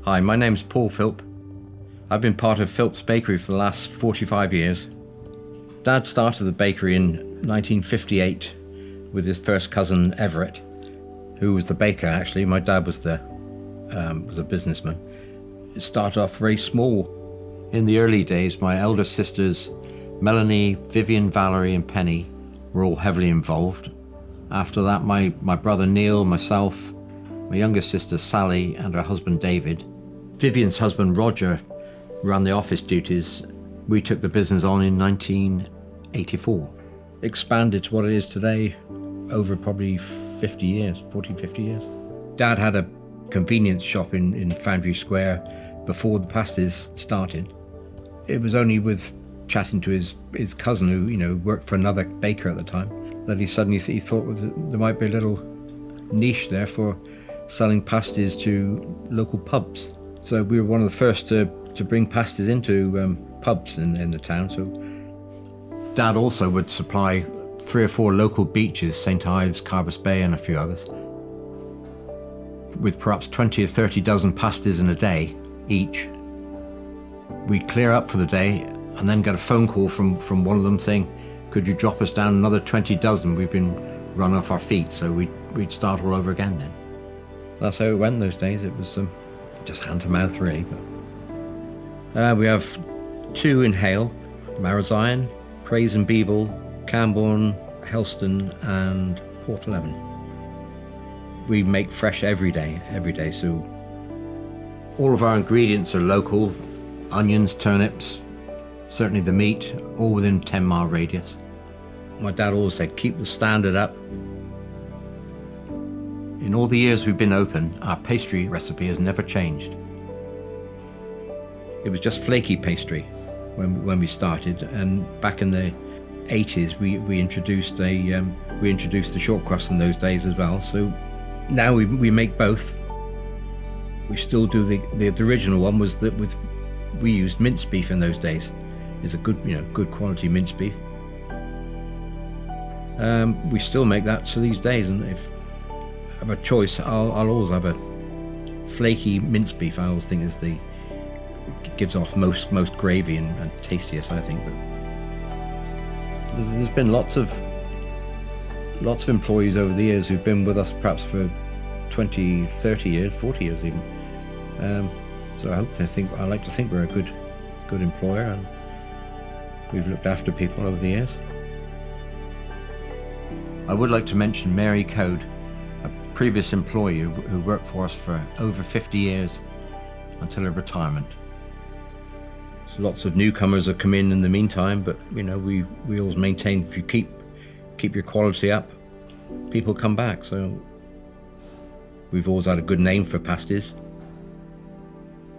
Hi, my name's Paul Philp. I've been part of Philps Bakery for the last 45 years. Dad started the bakery in 1958 with his first cousin Everett, who was the baker actually. My dad was a businessman. It started off very small. In the early days, my elder sisters, Melanie, Vivian, Valerie and Penny, were all heavily involved. After that, my brother Neil, myself, my younger sister Sally and her husband David. Vivian's husband Roger ran the office duties. We took the business on in 1984. Expanded to what it is today over probably 40, 50 years. Dad had a convenience shop in Foundry Square before the pasties started. It was only with chatting to his cousin, who worked for another baker at the time, that he suddenly thought there might be a little niche there for selling pasties to local pubs. So we were one of the first to bring pasties into pubs in the town. So Dad also would supply 3 or 4 local beaches, St Ives, Carbis Bay and a few others, with perhaps 20 or 30 dozen pasties in a day each. We'd clear up for the day and then get a phone call from one of them saying, could you drop us down another 20 dozen? We've been run off our feet. So we'd start all over again then. That's how it went those days. It was just hand to mouth really. But, we have 2 in Hale, Marazion, Crays and Beeble, Camborne, Helston and Porthaven. We make fresh every day, so all of our ingredients are local. Onions, turnips, certainly the meat, all within 10-mile radius. My dad always said, keep the standard up. In all the years we've been open, our pastry recipe has never changed. It was just flaky pastry when we started, and back in the 80s we introduced the short crust in those days as well. So now we make both. We still do the original one was that we used minced beef in those days. It's a good quality minced beef. We still make that to these days, and if I have a choice, I'll always have a flaky minced beef. I always think it gives off most gravy and tastiest, I think. But there's been lots of employees over the years who've been with us perhaps for 20, 30 years, 40 years even. So I like to think we're a good employer, and we've looked after people over the years. I would like to mention Mary Code, a previous employee who worked for us for over 50 years until her retirement. So lots of newcomers have come in the meantime, but we always maintain, if you keep your quality up, people come back. So we've always had a good name for pasties.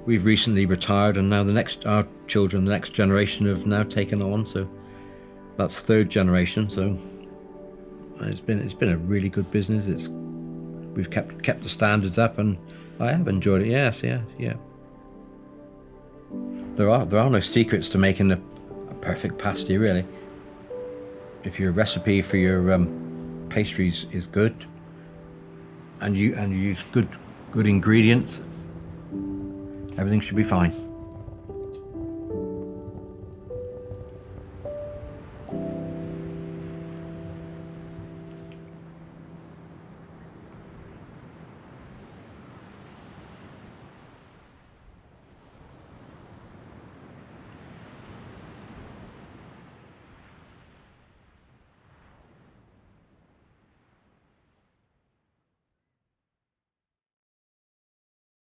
We've recently retired, and now our children, the next generation, have now taken on. So that's 3rd generation. So it's been a really good business. We've kept the standards up, and I have enjoyed it. Yes, yeah. There are no secrets to making a perfect pasty, really. If your recipe for your pastries is good, and you use good ingredients, everything should be fine.